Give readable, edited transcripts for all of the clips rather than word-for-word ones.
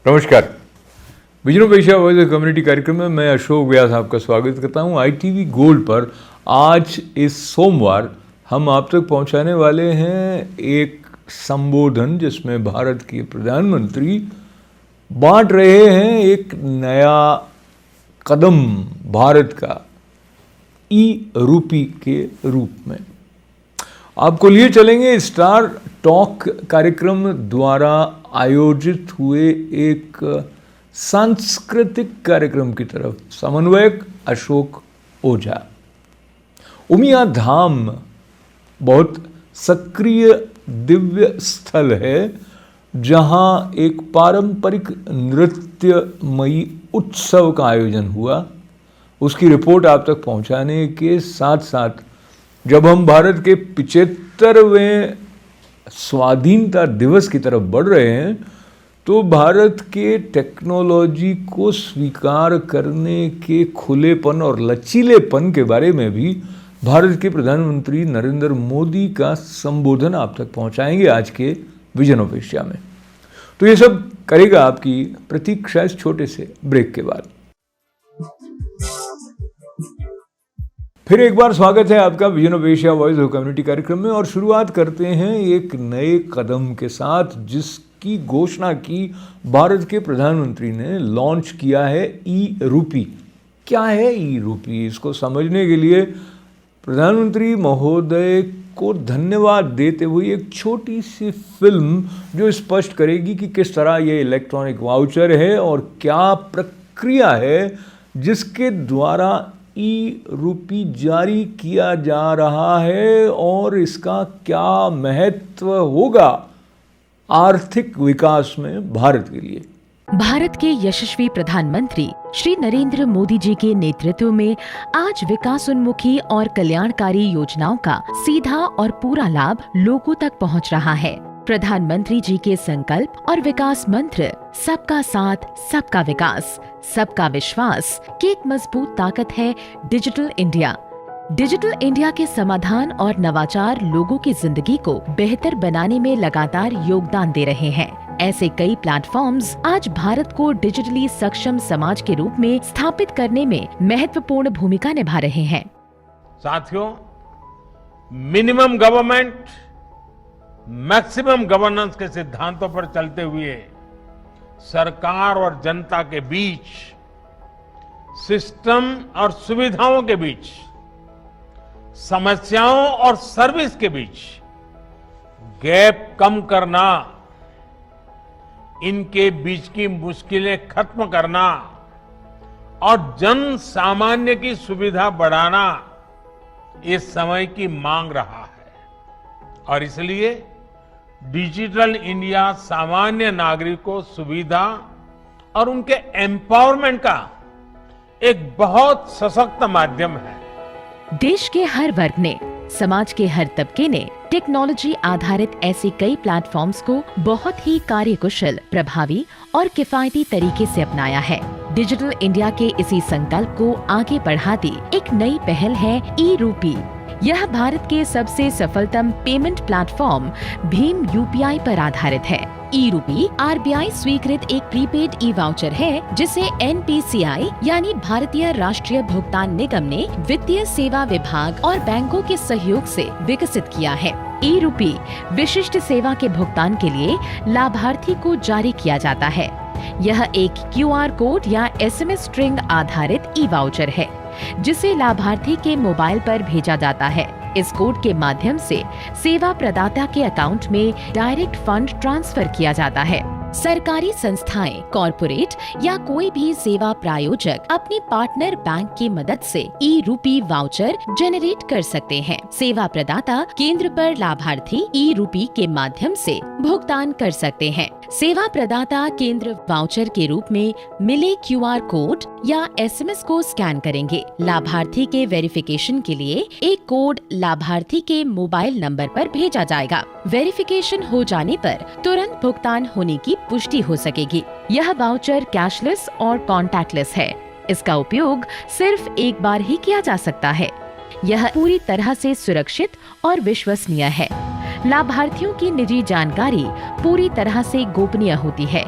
नमस्कार। Vision of Asia voice community कार्यक्रम में मैं अशोक व्यास आपका स्वागत करता हूं। ITV गोल्ड पर आज इस सोमवार हम आप तक पहुंचाने वाले हैं एक संबोधन जिसमें भारत के प्रधानमंत्री बांट रहे हैं एक नया कदम भारत का ई-रूपी के रूप में। आपको लिए चलेंगे स्टार टॉक कार्यक्रम द्वारा आयोजित हुए एक सांस्कृतिक कार्यक्रम की तरफ। समन्वयक अशोक ओझा। उमिया धाम बहुत सक्रिय दिव्य स्थल है जहां एक पारंपरिक नृत्यमयी उत्सव का आयोजन हुआ। उसकी रिपोर्ट आप तक पहुंचाने के साथ साथ जब हम भारत के 75वें स्वाधीनता दिवस की तरफ बढ़ रहे हैं तो भारत के टेक्नोलॉजी को स्वीकार करने के खुलेपन और लचीलेपन के बारे में भी भारत के प्रधानमंत्री नरेंद्र मोदी का संबोधन आप तक पहुंचाएंगे आज के विजन ऑफ एशिया में। तो ये सब करेगा आपकी प्रतीक्षा इस छोटे से ब्रेक के बाद। फिर एक बार स्वागत है आपका vision of Asia voice of community कार्यक्रम में और शुरुआत करते हैं एक नए कदम के साथ जिसकी घोषणा की भारत के प्रधानमंत्री ने। लॉन्च किया है ई-रूपी। क्या है ई-रूपी? इसको समझने के लिए प्रधानमंत्री महोदय को धन्यवाद देते हुए एक छोटी सी फिल्म जो स्पष्ट करेगी कि किस तरह ये इलेक्ट्रॉनिक वाउचर है और क्या प्रक्रिया है जिसके द्वारा ई-रूपी जारी किया जा रहा है और इसका क्या महत्व होगा आर्थिक विकास में भारत के लिए। भारत के यशस्वी प्रधानमंत्री श्री नरेंद्र मोदी जी के नेतृत्व में आज विकासोन्मुखी और कल्याणकारी योजनाओं का सीधा और पूरा लाभ लोगों तक पहुंच रहा है। प्रधानमंत्री जी के संकल्प और विकास मंत्र सबका साथ सबका विकास सबका विश्वास की एक मजबूत ताकत है डिजिटल इंडिया। डिजिटल इंडिया के समाधान और नवाचार लोगों की जिंदगी को बेहतर बनाने में लगातार योगदान दे रहे हैं। ऐसे कई प्लेटफॉर्म्स आज भारत को डिजिटली सक्षम समाज के रूप में स्थापित करने में महत्वपूर्ण भूमिका निभा रहे हैं। साथियों, मिनिमम गवर्नमेंट मैक्सिमम गवर्नेंस के सिद्धांतों पर चलते हुए सरकार और जनता के बीच, सिस्टम और सुविधाओं के बीच, समस्याओं और सर्विस के बीच गैप कम करना, इनके बीच की मुश्किलें खत्म करना और जन सामान्य की सुविधा बढ़ाना इस समय की मांग रहा है। और इसलिए डिजिटल इंडिया सामान्य नागरिक को सुविधा और उनके एम्पावरमेंट का एक बहुत सशक्त माध्यम है। देश के हर वर्ग ने, समाज के हर तबके ने टेक्नोलॉजी आधारित ऐसे कई प्लेटफॉर्म्स को बहुत ही कार्यकुशल, प्रभावी और किफायती तरीके से अपनाया है। डिजिटल इंडिया के इसी संकल्प को आगे बढ़ाती एक नई पहल है ई-रूपी। यह भारत के सबसे सफलतम पेमेंट प्लेटफॉर्म भीम UPI पर आधारित है। ई-रूपी RBI स्वीकृत एक प्रीपेड ई-वाउचर है जिसे NPCI यानी भारतीय राष्ट्रीय भुगतान निगम ने वित्तीय सेवा विभाग और बैंकों के सहयोग से विकसित किया है। ई-रूपी विशिष्ट सेवा के भुगतान के लिए लाभार्थी को जारी किया जाता है। यह एक QR कोड या SMS स्ट्रिंग आधारित ई-वाउचर है जिसे लाभार्थी के मोबाइल पर भेजा जाता है। इस कोड के माध्यम से सेवा प्रदाता के अकाउंट में डायरेक्ट फंड ट्रांसफर किया जाता है। सरकारी संस्थाएं, कॉरपोरेट या कोई भी सेवा प्रायोजक अपने पार्टनर बैंक की मदद से ई-रूपी वाउचर जनरेट कर सकते हैं। सेवा प्रदाता केंद्र पर लाभार्थी ई-रूपी के माध्यम से भुगतान कर सकते हैं। सेवा प्रदाता केंद्र वाउचर के रूप में मिले QR कोड या SMS को स्कैन करेंगे। लाभार्थी के वेरिफिकेशन के लिए एक कोड लाभार्थी के मोबाइल नंबर पर भेजा जाएगा। वेरिफिकेशन हो जाने पर तुरंत भुगतान होने की पुष्टि हो सकेगी। यह वाउचर कैशलेस और कॉन्टैक्टलेस है। इसका उपयोग सिर्फ एक बार ही किया जा सकता है। यह पूरी तरह से सुरक्षित और विश्वसनीय है। लाभार्थियों की निजी जानकारी पूरी तरह से गोपनीय होती है।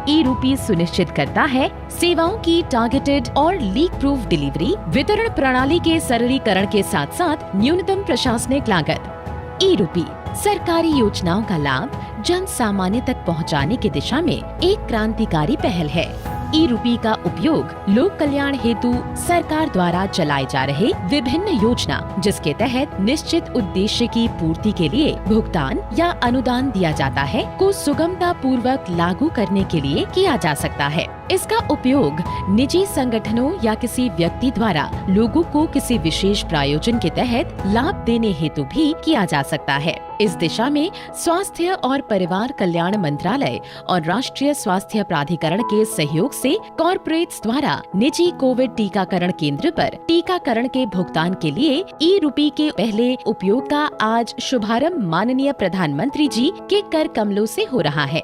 ई-रूपी सुनिश्चित करता है सेवाओं की टारगेटेड और लीक प्रूफ डिलीवरी, वितरण प्रणाली के सरलीकरण के साथ साथ न्यूनतम प्रशासनिक लागत। ई-रूपी सरकारी योजनाओं का लाभ जन सामान्य तक पहुंचाने की दिशा में एक क्रांतिकारी पहल है। ई-रूपी का उपयोग लोक कल्याण हेतु सरकार द्वारा चलाए जा रहे विभिन्न योजना, जिसके तहत निश्चित उद्देश्य की पूर्ति के लिए भुगतान या अनुदान दिया जाता है, को सुगमता पूर्वक लागू करने के लिए किया जा सकता है। इसका उपयोग निजी संगठनों या किसी व्यक्ति द्वारा लोगों को किसी विशेष प्रायोजन के तहत लाभ देने हेतु भी किया जा सकता है। इस दिशा में स्वास्थ्य और परिवार कल्याण मंत्रालय और राष्ट्रीय स्वास्थ्य प्राधिकरण के सहयोग से कॉर्पोरेट्स द्वारा निजी कोविड टीकाकरण केंद्र पर टीकाकरण के भुगतान के लिए ई-रूपी के पहले उपयोग का आज शुभारंभ माननीय प्रधानमंत्री जी के कर कमलों से हो रहा है।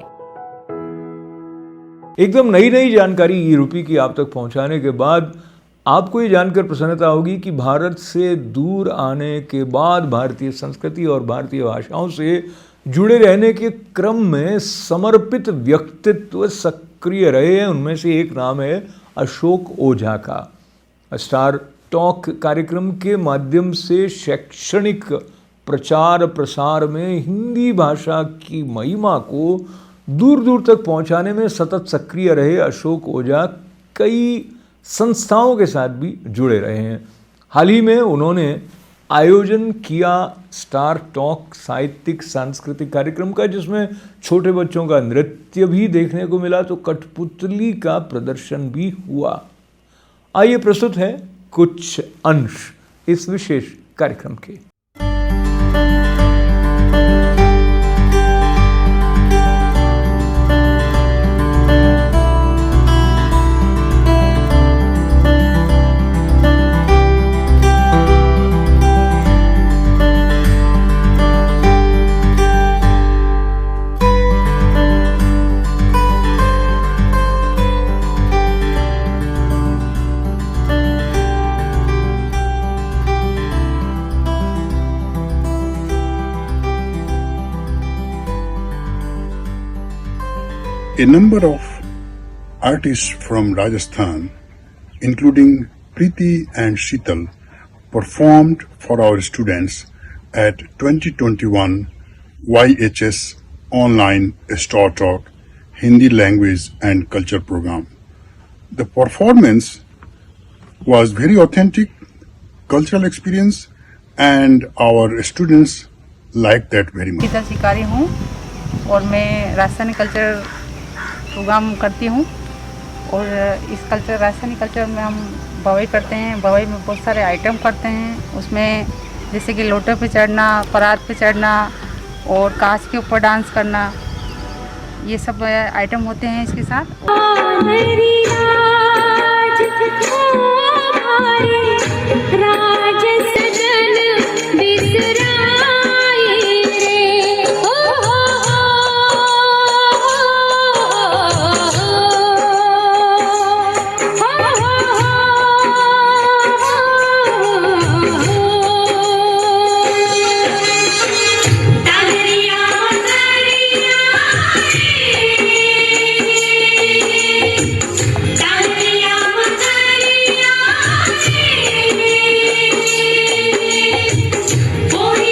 एकदम नई जानकारी ई-रूपी की आप तक पहुंचाने के बाद आपको ये जानकर प्रसन्नता होगी कि भारत से दूर आने के बाद भारतीय संस्कृति और भारतीय भाषाओं से जुड़े रहने के क्रम में समर्पित व्यक्तित्व सक्रिय रहे हैं। उनमें से एक नाम है अशोक ओझा का। स्टार टॉक कार्यक्रम के माध्यम से शैक्षणिक प्रचार प्रसार में हिंदी भाषा की महिमा को दूर दूर तक पहुंचाने में सतत सक्रिय रहे अशोक ओझा कई संस्थाओं के साथ भी जुड़े रहे हैं। हाल ही में उन्होंने आयोजन किया स्टार टॉक साहित्यिक सांस्कृतिक कार्यक्रम का, जिसमें छोटे बच्चों का नृत्य भी देखने को मिला तो कठपुतली का प्रदर्शन भी हुआ। आइए प्रस्तुत है कुछ अंश इस विशेष कार्यक्रम के। A number of artists from Rajasthan, including Preeti and Sheetal, performed for our students at 2021 YHS Online Star Talk Hindi Language and Culture Program. The performance was very authentic, cultural experience, and our students liked that very much. शीतल शिकारी हूँ और मैं Rajasthani culture programme करती हूँ और इस Rajasthani culture में हम बवई करते हैं। बवई में बहुत सारे आइटम करते हैं, उसमें जैसे कि लोटे पे चढ़ना, परात पे चढ़ना और कांच के ऊपर डांस करना, ये सब आइटम होते हैं इसके साथ। Boy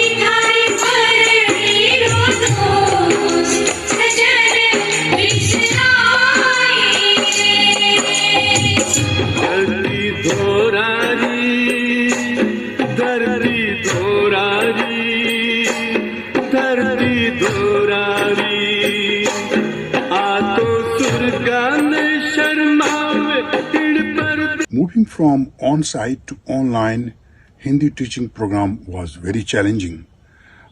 from on-site to online Hindi teaching program was very challenging.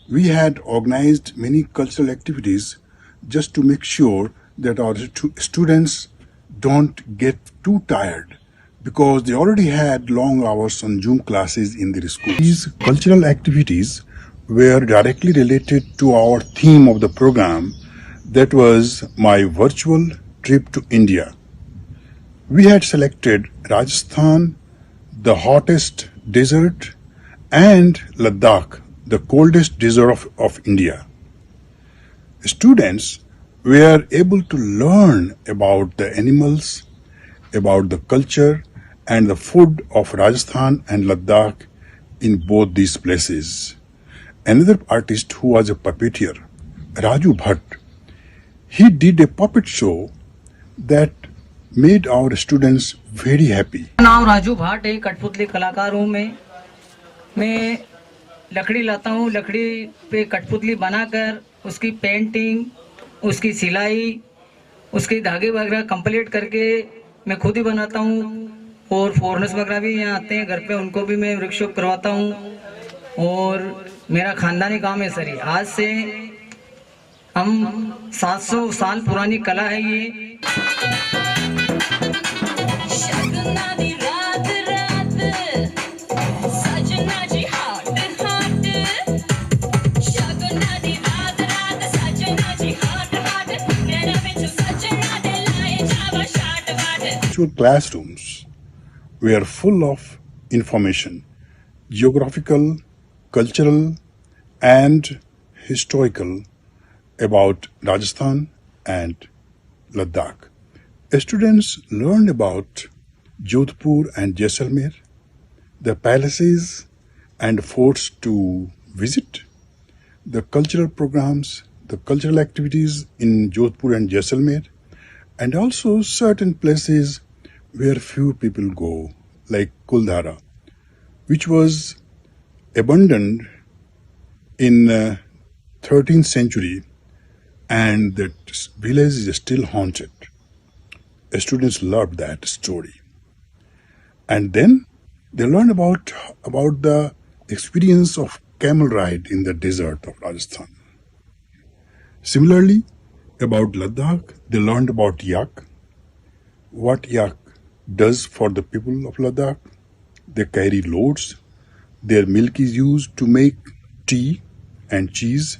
We had organized many cultural activities just to make sure that our students don't get too tired because they already had long hours on Zoom classes in their school. These cultural activities were directly related to our theme of the program, that was my virtual trip to India. We had selected Rajasthan, the hottest desert, and Ladakh, the coldest desert of India. Students were able to learn about the animals, about the culture, and the food of Rajasthan and Ladakh in both these places. Another artist who was a puppeteer, Raju Bhatt, he did a puppet show that made our students very happy. मेरा नाम राजू भाट है, कठपुतली कलाकार हूँ मैं लकड़ी लाता हूँ, लकड़ी पे कठपुतली बनाकर उसकी पेंटिंग, उसकी सिलाई, उसके धागे वगैरह कंप्लीट करके मैं खुद ही बनाता हूँ और फॉरेनर्स वगैरह भी यहाँ आते हैं घर पे, उनको भी मैं वर्कशॉप करवाता हूँ और मेरा खानदानी काम है सर। आज से हम 700 साल पुरानी कला है ये। Virtual classrooms were full of information, geographical, cultural, and historical about Rajasthan and Ladakh. Students learned about Jodhpur and Jaisalmer, the palaces and forts to visit, the cultural programs, the cultural activities in Jodhpur and Jaisalmer, and also certain places where few people go, like Kuldhara, which was abandoned in 13th century, and that village is still haunted. Students loved that story. And then they learned about the experience of camel ride in the desert of Rajasthan. Similarly, about Ladakh, they learned about yak, what yak does for the people of Ladakh. They carry loads. Their milk is used to make tea and cheese.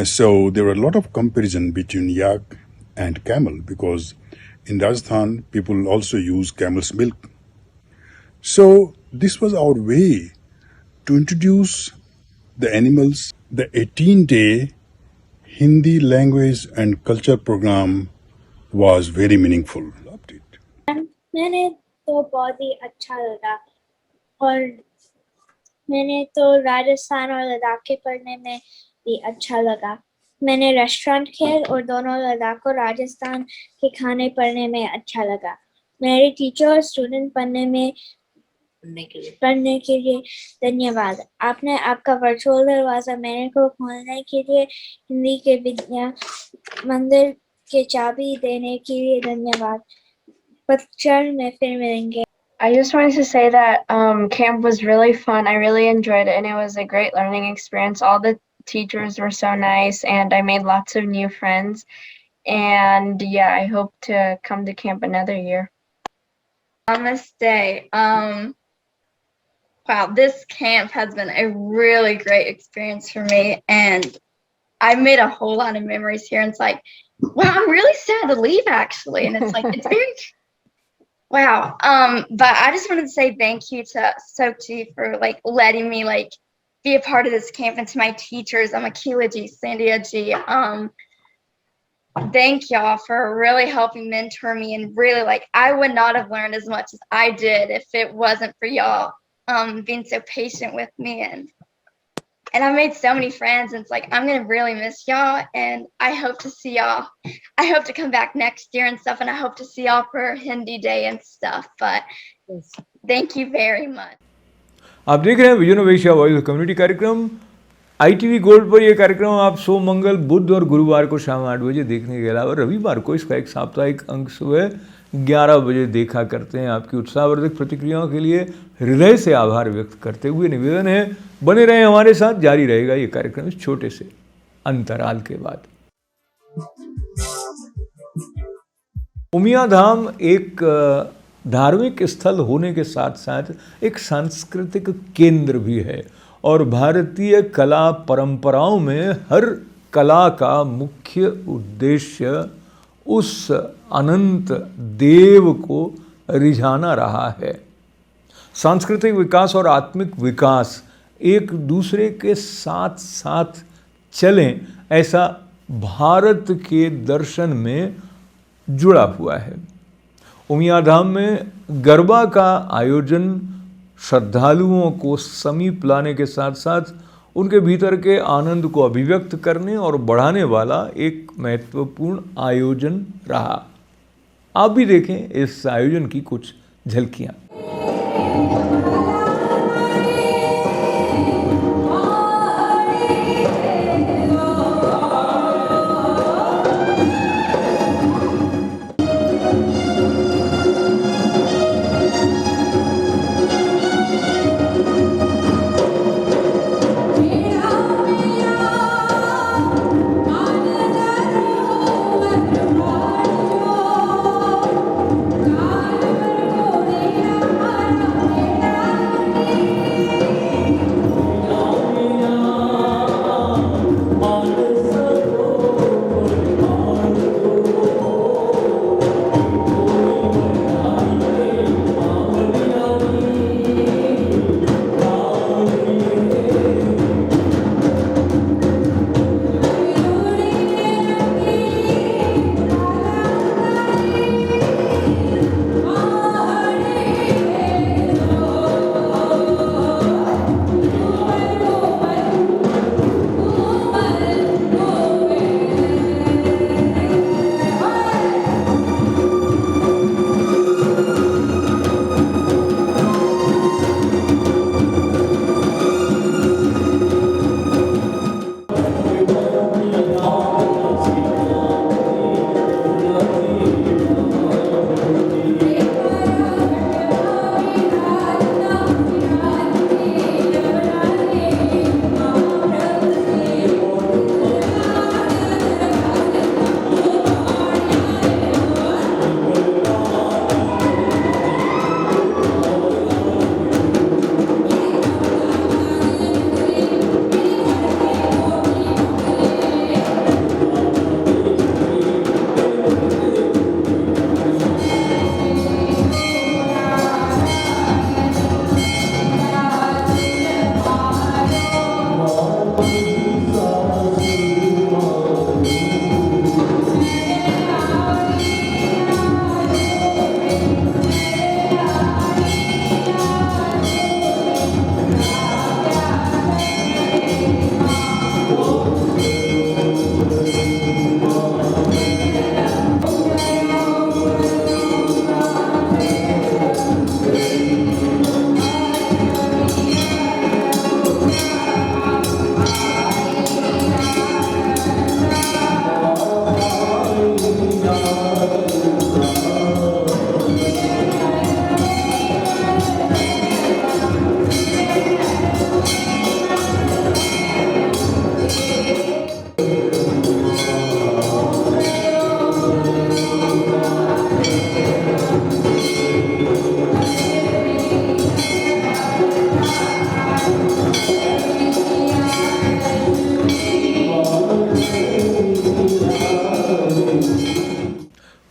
So there were a lot of comparison between yak and camel because in Rajasthan, people also use camel's milk. So this was our way to introduce the animals. The 18-day Hindi language and culture program was very meaningful. Loved it. मैंने तो बहुत ही अच्छा लगा और मैंने तो राजस्थान और लद्दाख के पढ़ने में भी अच्छा लगा। मैंने रेस्टोरेंट किया और दोनों लद्दाख और राजस्थान के खाने पढ़ने में अच्छा लगा। मेरे टीचर और स्टूडेंट पढ़ने के लिए धन्यवाद। आपने आपका वर्चुअल दरवाजा मेरे को खोलने के लिए हिंदी के विद्या मंदिर के चाबी देने के लिए धन्यवाद। पतझड़ में फिर मिलेंगे। I just wanted to say that camp was really fun. I really enjoyed it and it was a great learning experience. All the teachers were so nice and I made lots of new friends. And yeah, I hope to come to camp another year. Namaste. Wow, this camp has been a really great experience for me and I've made a whole lot of memories here. And it's like, wow, I'm really sad to leave actually. And it's like, it's very wow. But I just wanted to say thank you to Sokji for like letting me like be a part of this camp and to my teachers. I'm Akila G, Sandia G. Thank y'all for really helping mentor me and really like I would not have learned as much as I did if it wasn't for y'all being so patient with me and I made so many friends and it's like I'm gonna really miss y'all and I hope to see y'all. I hope to come back next year and stuff and I hope to see y'all for Hindi Day and stuff. But thank you very much. आप देख रहे हैं vision of Asia voice community कार्यक्रम ITV gold पर। यह कार्यक्रम आप सोम, मंगल, बुध और गुरुवार को शाम 8 बजे देखने के अलावा रविवार को इसका एक साप्ताहिक अंक सुबह 11 बजे देखा करते हैं। आपकी उत्साहवर्धक प्रतिक्रियाओं के लिए हृदय से आभार व्यक्त करते हुए निवेदन है, बने रहें हमारे साथ, जारी रहेगा ये कार्यक्रम इस छोटे से अंतराल के बाद। उमिया धाम एक धार्मिक स्थल होने के साथ साथ एक सांस्कृतिक केंद्र भी है और भारतीय कला परंपराओं में हर कला का मुख्य उद्देश्य उस अनंत देव को रिझाना रहा है। सांस्कृतिक विकास और आत्मिक विकास एक दूसरे के साथ साथ चलें, ऐसा भारत के दर्शन में जुड़ा हुआ है। उमिया धाम में गरबा का आयोजन श्रद्धालुओं को समीप लाने के साथ साथ उनके भीतर के आनंद को अभिव्यक्त करने और बढ़ाने वाला एक महत्वपूर्ण आयोजन रहा। आप भी देखें इस आयोजन की कुछ झलकियां।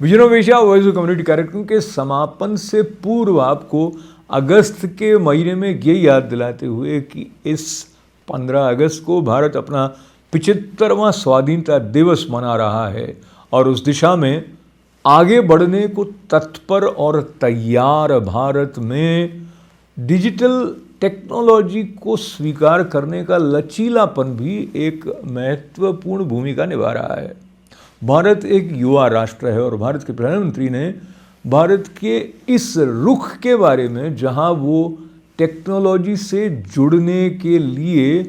Vision of Asia voice of community कार्यक्रम के समापन से पूर्व आपको अगस्त के महीने में ये याद दिलाते हुए कि इस 15 अगस्त को भारत अपना 75वां स्वाधीनता दिवस मना रहा है और उस दिशा में आगे बढ़ने को तत्पर और तैयार भारत में डिजिटल टेक्नोलॉजी को स्वीकार करने का लचीलापन भी एक महत्वपूर्ण भूमिका निभा रहा है। भारत एक युवा राष्ट्र है और भारत के प्रधानमंत्री ने भारत के इस रुख के बारे में, जहां वो टेक्नोलॉजी से जुड़ने के लिए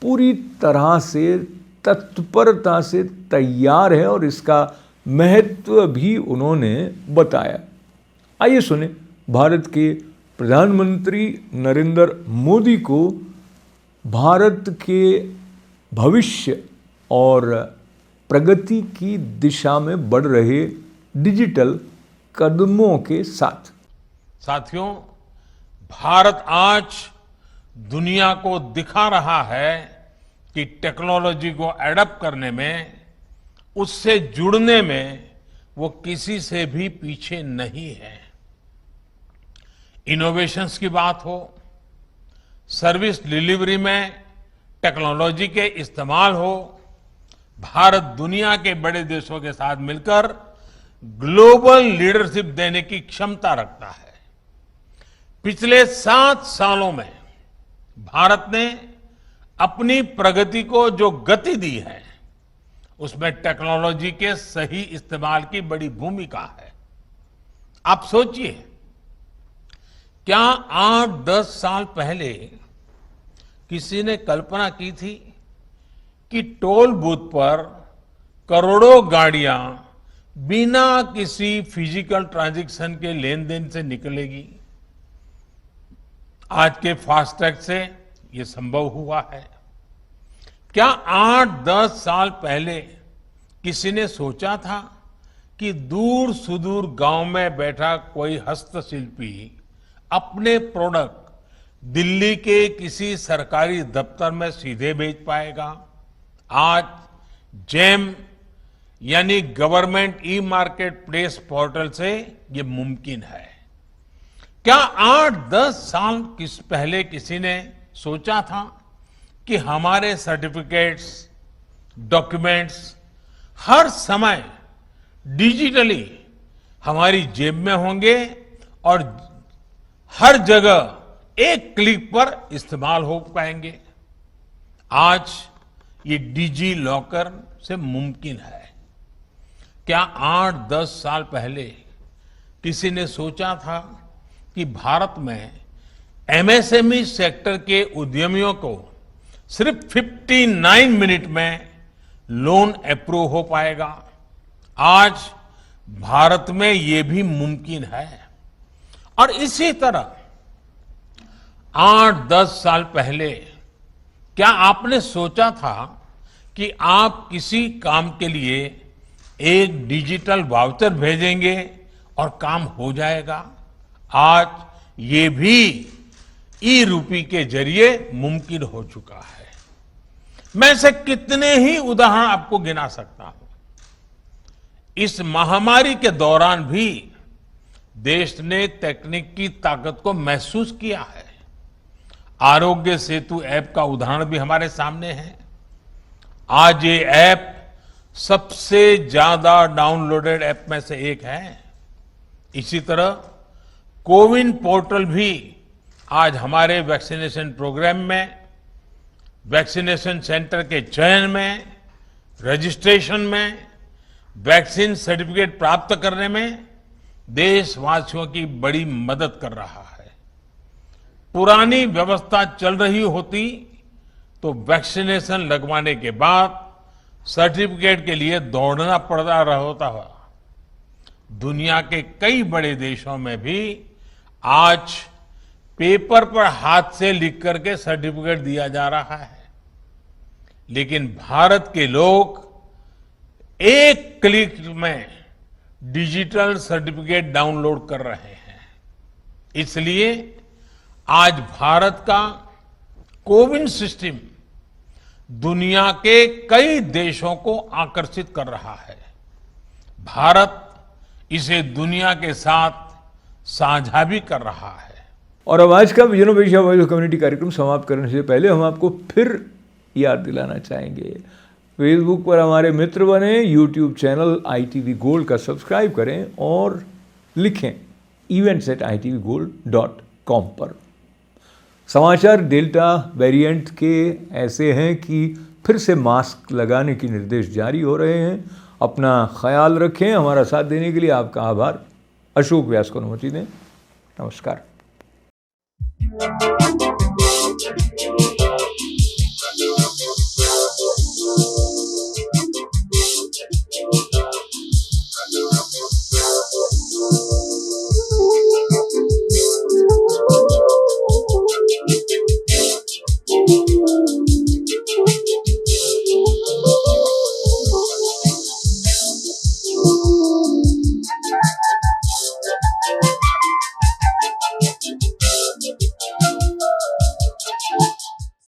पूरी तरह से तत्परता से तैयार है और इसका महत्व भी उन्होंने बताया। आइए सुने भारत के प्रधानमंत्री नरेंद्र मोदी को भारत के भविष्य और प्रगति की दिशा में बढ़ रहे डिजिटल कदमों के साथ। साथियों, भारत आज दुनिया को दिखा रहा है कि टेक्नोलॉजी को एडप्ट करने में, उससे जुड़ने में वो किसी से भी पीछे नहीं है। इनोवेशंस की बात हो, सर्विस डिलीवरी में टेक्नोलॉजी के इस्तेमाल हो, भारत दुनिया के बड़े देशों के साथ मिलकर ग्लोबल लीडरशिप देने की क्षमता रखता है। पिछले 7 सालों में भारत ने अपनी प्रगति को जो गति दी है, उसमें टेक्नोलॉजी के सही इस्तेमाल की बड़ी भूमिका है। आप सोचिए, क्या 8-10 साल पहले किसी ने कल्पना की थी कि टोल बूथ पर करोड़ों गाड़ियां बिना किसी फिजिकल ट्रांजैक्शन के लेन देन से निकलेगी? आज के फास्टैग से ये संभव हुआ है। क्या 8-10 साल पहले किसी ने सोचा था कि दूर सुदूर गांव में बैठा कोई हस्तशिल्पी अपने प्रोडक्ट दिल्ली के किसी सरकारी दफ्तर में सीधे भेज पाएगा? आज जेम यानी government e market place portal से ये मुमकिन है। क्या 8-10 साल पहले किसी ने सोचा था कि हमारे सर्टिफिकेट्स, डॉक्यूमेंट्स हर समय डिजिटली हमारी जेब में होंगे और हर जगह एक क्लिक पर इस्तेमाल हो पाएंगे? आज ये डिजी लॉकर से मुमकिन है। क्या 8-10 साल पहले किसी ने सोचा था कि भारत में एमएसएमई सेक्टर के उद्यमियों को सिर्फ 59 मिनट में लोन अप्रूव हो पाएगा? आज भारत में ये भी मुमकिन है। और इसी तरह 8-10 साल पहले क्या आपने सोचा था कि आप किसी काम के लिए एक डिजिटल वाउचर भेजेंगे और काम हो जाएगा? आज ये भी ई रूपी के जरिए मुमकिन हो चुका है। मैं ऐसे कितने ही उदाहरण आपको गिना सकता हूं। इस महामारी के दौरान भी देश ने तकनीक की ताकत को महसूस किया है। आरोग्य सेतु ऐप का उदाहरण भी हमारे सामने है। आज ये ऐप सबसे ज्यादा डाउनलोडेड ऐप में से एक है। इसी तरह कोविन पोर्टल भी आज हमारे वैक्सीनेशन प्रोग्राम में, वैक्सीनेशन सेंटर के चयन में, रजिस्ट्रेशन में, वैक्सीन सर्टिफिकेट प्राप्त करने में देशवासियों की बड़ी मदद कर रहा है। पुरानी व्यवस्था चल रही होती तो वैक्सीनेशन लगवाने के बाद सर्टिफिकेट के लिए दौड़ना पड़ता होता। दुनिया के कई बड़े देशों में भी आज पेपर पर हाथ से लिख करके सर्टिफिकेट दिया जा रहा है, लेकिन भारत के लोग एक क्लिक में डिजिटल सर्टिफिकेट डाउनलोड कर रहे हैं। इसलिए आज भारत का कोविन सिस्टम दुनिया के कई देशों को आकर्षित कर रहा है। भारत इसे दुनिया के साथ साझा भी कर रहा है। और अब आज का vision of Asia voice of community कार्यक्रम समाप्त करने से पहले हम आपको फिर याद दिलाना चाहेंगे, फेसबुक पर हमारे मित्र बने, यूट्यूब चैनल ITV गोल्ड का सब्सक्राइब करें और लिखें events@itvgold.com पर। समाचार डेल्टा वेरिएंट के ऐसे हैं कि फिर से मास्क लगाने के निर्देश जारी हो रहे हैं। अपना ख्याल रखें। हमारा साथ देने के लिए आपका आभार। अशोक व्यास को अनुमति दें। नमस्कार।